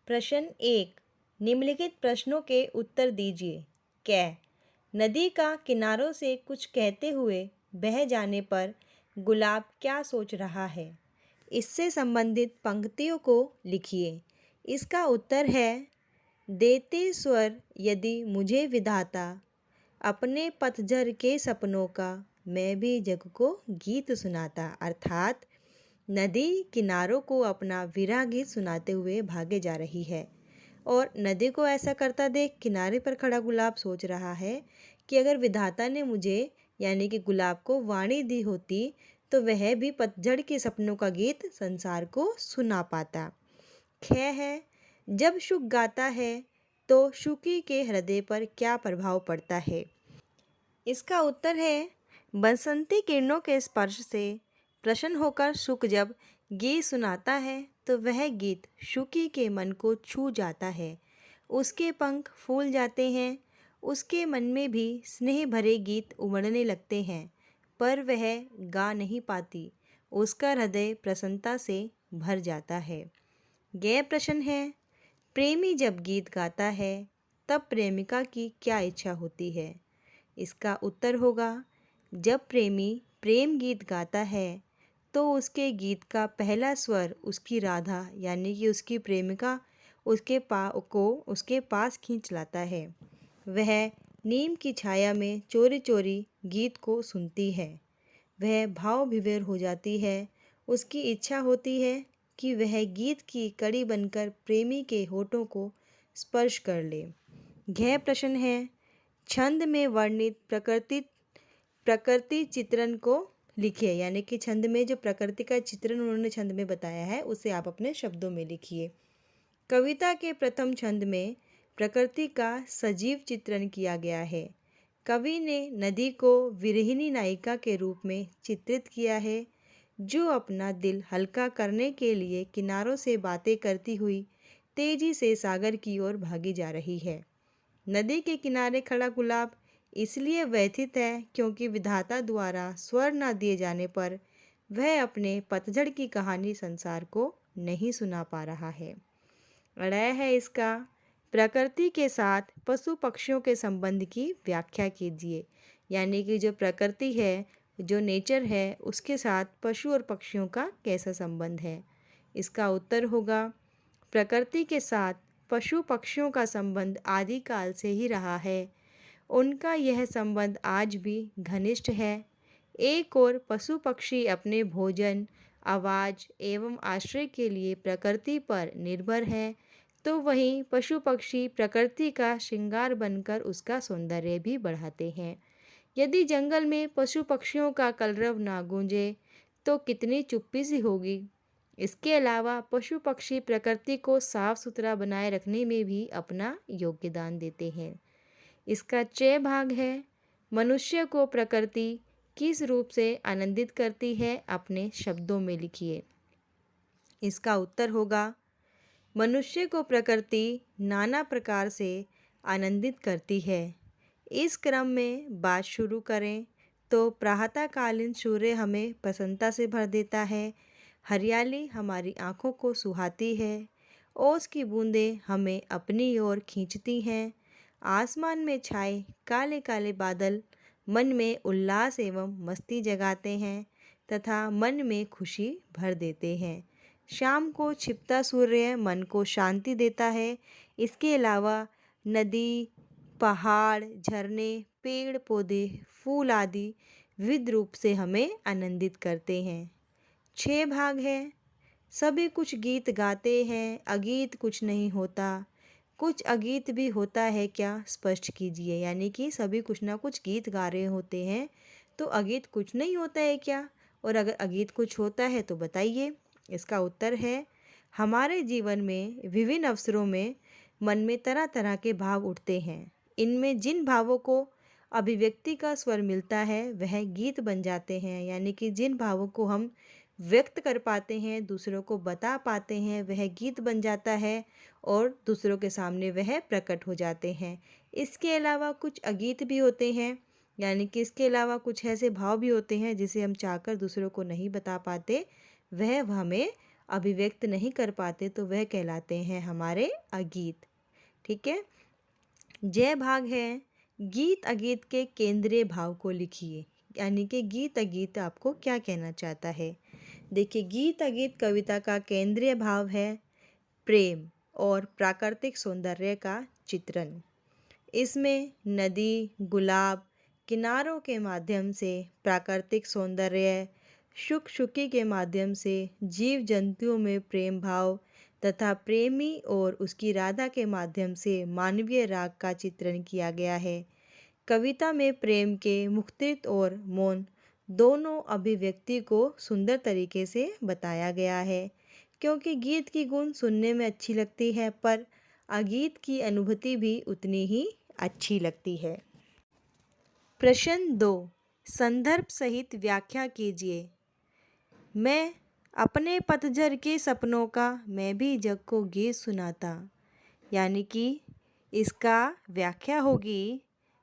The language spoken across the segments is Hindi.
प्रश्न 1। निम्नलिखित प्रश्नों के उत्तर दीजिए। कै नदी का किनारों से कुछ कहते हुए बह जाने पर गुलाब क्या सोच रहा है? इससे संबंधित पंक्तियों को लिखिए। इसका उत्तर है, देते स्वर यदि मुझे विधाता, अपने पतझर के सपनों का मैं भी जग को गीत सुनाता। अर्थात नदी किनारों को अपना विरह गीत सुनाते हुए भागे जा रही है और नदी को ऐसा करता देख किनारे पर खड़ा गुलाब सोच रहा है कि अगर विधाता ने मुझे यानी कि गुलाब को वाणी दी होती तो वह भी पतझड़ के सपनों का गीत संसार को सुना पाता। ख है, जब शुक गाता है तो शुकी के हृदय पर क्या प्रभाव पड़ता है? इसका उत्तर है, बसंती किरणों के स्पर्श से प्रसन्न होकर शुक जब गीत सुनाता है तो वह गीत शुकी के मन को छू जाता है। उसके पंख फूल जाते हैं, उसके मन में भी स्नेह भरे गीत उमड़ने लगते हैं, पर वह गा नहीं पाती। उसका हृदय प्रसन्नता से भर जाता है। यह प्रश्न है, प्रेमी जब गीत गाता है तब प्रेमिका की क्या इच्छा होती है? इसका उत्तर होगा, जब प्रेमी प्रेम गीत गाता है तो उसके गीत का पहला स्वर उसकी राधा यानी कि उसकी प्रेमिका उसके पास खींच लाता है। वह नीम की छाया में चोरी चोरी गीत को सुनती है। वह भाव विभोर हो जाती है। उसकी इच्छा होती है कि वह गीत की कड़ी बनकर प्रेमी के होठों को स्पर्श कर ले। यह प्रश्न है, छंद में वर्णित प्रकृति चित्रण को लिखिए। यानी कि छंद में जो प्रकृति का चित्रण उन्होंने छंद में बताया है उसे आप अपने शब्दों में लिखिए। कविता के प्रथम छंद में प्रकृति का सजीव चित्रण किया गया है। कवि ने नदी को विरहिणी नायिका के रूप में चित्रित किया है, जो अपना दिल हल्का करने के लिए किनारों से बातें करती हुई तेजी से सागर की ओर भागी जा रही है। नदी के किनारे खड़ा गुलाब इसलिए व्यथित है क्योंकि विधाता द्वारा स्वर न दिए जाने पर वह अपने पतझड़ की कहानी संसार को नहीं सुना पा रहा है। अड़य है इसका, प्रकृति के साथ पशु पक्षियों के संबंध की व्याख्या कीजिए। यानी कि जो प्रकृति है, जो नेचर है, उसके साथ पशु और पक्षियों का कैसा संबंध है? इसका उत्तर होगा, प्रकृति के साथ पशु पक्षियों का संबंध आदिकाल से ही रहा है। उनका यह संबंध आज भी घनिष्ठ है। एक और पशु पक्षी अपने भोजन, आवाज़ एवं आश्रय के लिए प्रकृति पर निर्भर है, तो वहीं पशु पक्षी प्रकृति का श्रृंगार बनकर उसका सौंदर्य भी बढ़ाते हैं। यदि जंगल में पशु पक्षियों का कलरव ना गूंजे तो कितनी चुप्पी सी होगी। इसके अलावा पशु पक्षी प्रकृति को साफ सुथरा बनाए रखने में भी अपना योगदान देते हैं। इसका च भाग है, मनुष्य को प्रकृति किस रूप से आनंदित करती है? अपने शब्दों में लिखिए। इसका उत्तर होगा, मनुष्य को प्रकृति नाना प्रकार से आनंदित करती है। इस क्रम में बात शुरू करें तो प्रातःकालीन सूर्य हमें प्रसन्नता से भर देता है। हरियाली हमारी आँखों को सुहाती है। ओस की बूंदें हमें अपनी ओर खींचती हैं। आसमान में छाए काले काले बादल मन में उल्लास एवं मस्ती जगाते हैं तथा मन में खुशी भर देते हैं। शाम को छिपता सूर्य मन को शांति देता है। इसके अलावा नदी, पहाड़, झरने, पेड़ पौधे, फूल आदि विविध रूप से हमें आनंदित करते हैं। 6 भाग है, सभी कुछ गीत गाते हैं, अगीत कुछ नहीं होता। कुछ अगीत भी होता है क्या? स्पष्ट कीजिए। यानी कि सभी कुछ ना कुछ गीत गा रहे होते हैं, तो अगीत कुछ नहीं होता है क्या? और अगर अगीत कुछ होता है तो बताइए। इसका उत्तर है, हमारे जीवन में विभिन्न अवसरों में मन में तरह तरह के भाव उठते हैं। इनमें जिन भावों को अभिव्यक्ति का स्वर मिलता है वह गीत बन जाते हैं। यानी कि जिन भावों को हम व्यक्त कर पाते हैं, दूसरों को बता पाते हैं, वह गीत बन जाता है और दूसरों के सामने वह प्रकट हो जाते हैं। इसके अलावा कुछ अगीत भी होते हैं। यानी कि इसके अलावा कुछ ऐसे भाव भी होते हैं जिसे हम चाहकर दूसरों को नहीं बता पाते, वह हमें अभिव्यक्त नहीं कर पाते तो वह कहलाते हैं हमारे अगीत। ठीक है। जय भाग है, गीत अगीत के केंद्रीय भाव को लिखिए। यानी कि गीत अगीत आपको क्या कहना चाहता है। देखिए, गीत अगीत कविता का केंद्रीय भाव है प्रेम और प्राकृतिक सौंदर्य का चित्रण। इसमें नदी, गुलाब, किनारों के माध्यम से प्राकृतिक सौंदर्य, शुक शुकी के माध्यम से जीव जंतुओं में प्रेम भाव तथा प्रेमी और उसकी राधा के माध्यम से मानवीय राग का चित्रण किया गया है। कविता में प्रेम के मुखरित और मौन दोनों अभिव्यक्ति को सुंदर तरीके से बताया गया है। क्योंकि गीत की गुण सुनने में अच्छी लगती है, पर अगीत की अनुभूति भी उतनी ही अच्छी लगती है। प्रश्न 2, संदर्भ सहित व्याख्या कीजिए। मैं अपने पतझर के सपनों का मैं भी जग को गीत सुनाता। यानी कि इसका व्याख्या होगी,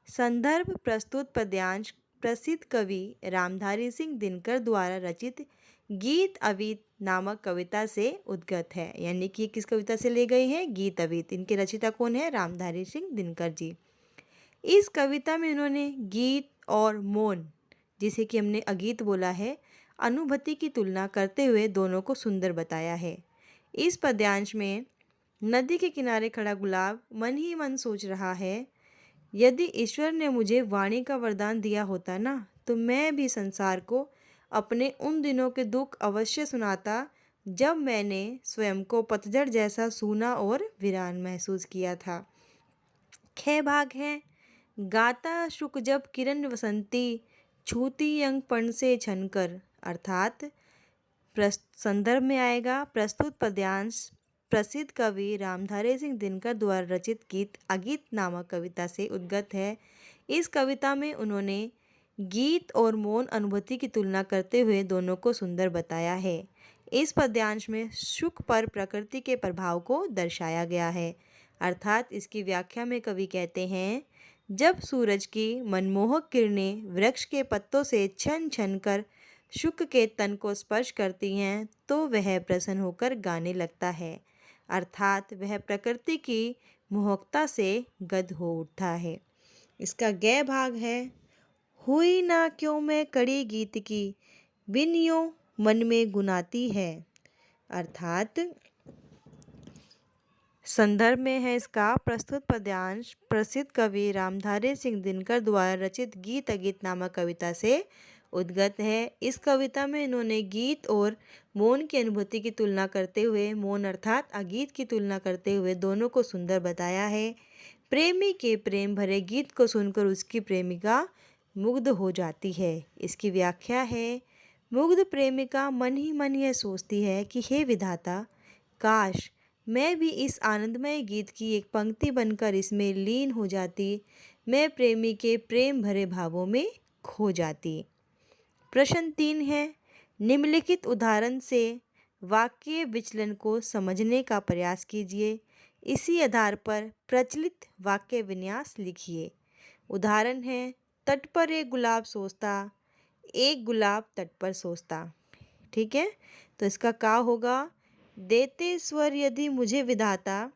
संदर्भ प्रस्तुत पद्यांश प्रसिद्ध कवि रामधारी सिंह दिनकर द्वारा रचित गीत अवीत नामक कविता से उद्गत है। यानी कि किस कविता से ले गए हैं? गीत अवीत। इनके रचयिता कौन है? रामधारी सिंह दिनकर जी। इस कविता में इन्होंने गीत और मौन, जिसे कि हमने अगीत बोला है, अनुभूति की तुलना करते हुए दोनों को सुंदर बताया है। इस पद्यांश में नदी के किनारे खड़ा गुलाब मन ही मन सोच रहा है, यदि ईश्वर ने मुझे वाणी का वरदान दिया होता ना, तो मैं भी संसार को अपने उन दिनों के दुख अवश्य सुनाता जब मैंने स्वयं को पतझड़ जैसा सूना और वीरान महसूस किया था। ख भाग है, गाता शुक जब किरण वसंती छूती अंग पण से छनकर। अर्थात संदर्भ में आएगा, प्रस्तुत पद्यांश प्रसिद्ध कवि रामधारी सिंह दिनकर द्वारा रचित गीत अगीत नामक कविता से उद्गत है। इस कविता में उन्होंने गीत और मौन अनुभूति की तुलना करते हुए दोनों को सुंदर बताया है। इस पद्यांश में शुक पर प्रकृति के प्रभाव को दर्शाया गया है। अर्थात इसकी व्याख्या में कवि कहते हैं, जब सूरज की मनमोहक किरणें वृक्ष के पत्तों से छन छन कर शुक के तन को स्पर्श करती हैं तो वह प्रसन्न होकर गाने लगता है। अर्थात वह प्रकृति की मोहकता से गद हो उठता है। इसका ग भाग है, हुई ना क्यों मैं कड़ी गीत की बिन यूं मन में गुनाती है। अर्थात संदर्भ में है इसका, प्रस्तुत पद्यांश प्रसिद्ध कवि रामधारी सिंह दिनकर द्वारा रचित गीत अगीत नामक कविता से उद्गत है। इस कविता में इन्होंने गीत और मौन की अनुभूति की तुलना करते हुए, मौन अर्थात अगीत की तुलना करते हुए दोनों को सुंदर बताया है। प्रेमी के प्रेम भरे गीत को सुनकर उसकी प्रेमिका मुग्ध हो जाती है। इसकी व्याख्या है, मुग्ध प्रेमिका मन ही मन यह सोचती है कि हे विधाता, काश मैं भी इस आनंदमय गीत की एक पंक्ति बनकर इसमें लीन हो जाती, मैं प्रेमी के प्रेम भरे भावों में खो जाती। प्रश्न 3 है, निम्नलिखित उदाहरण से वाक्य विचलन को समझने का प्रयास कीजिए। इसी आधार पर प्रचलित वाक्य विन्यास लिखिए। उदाहरण है, तट पर एक गुलाब सोचता, एक गुलाब तट पर सोचता। ठीक है, तो इसका क्या होगा? देते स्वर यदि मुझे विधाता।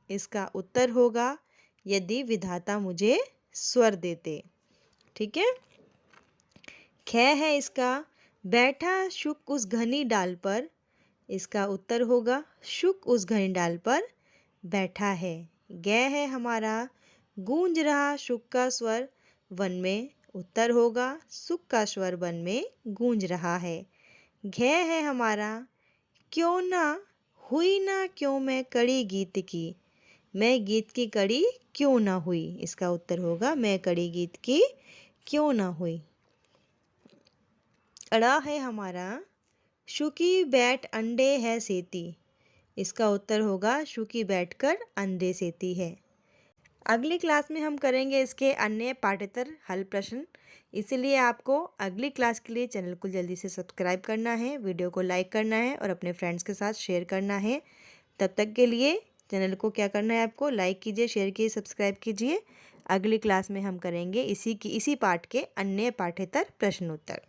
इसका उत्तर होगा, यदि विधाता मुझे स्वर देते। ठीक है। ख है इसका, बैठा शुक उस घनी डाल पर। इसका उत्तर होगा, शुक उस घनी डाल पर बैठा है। ग है हमारा, गूंज रहा शुक का स्वर वन में। उत्तर होगा, शुक का स्वर वन में गूंज रहा है। घ है हमारा, क्यों ना हुई ना क्यों मैं कड़ी गीत की। मैं गीत की कड़ी क्यों ना हुई। इसका उत्तर होगा, मैं कड़ी गीत की क्यों ना हुई। अड़ा है हमारा, शुकी बैठ अंडे है सेती। इसका उत्तर होगा, शुकी बैठकर अंडे सेती है। अगली क्लास में हम करेंगे इसके अन्य पाठ्येतर हल प्रश्न। इसलिए आपको अगली क्लास के लिए चैनल को जल्दी से सब्सक्राइब करना है, वीडियो को लाइक करना है और अपने फ्रेंड्स के साथ शेयर करना है। तब तक के लिए चैनल को क्या करना है, आपको लाइक कीजिए, शेयर कीजिए, सब्सक्राइब कीजिए। अगली क्लास में हम करेंगे इसी पाठ के अन्य पाठ्येतर प्रश्नोत्तर।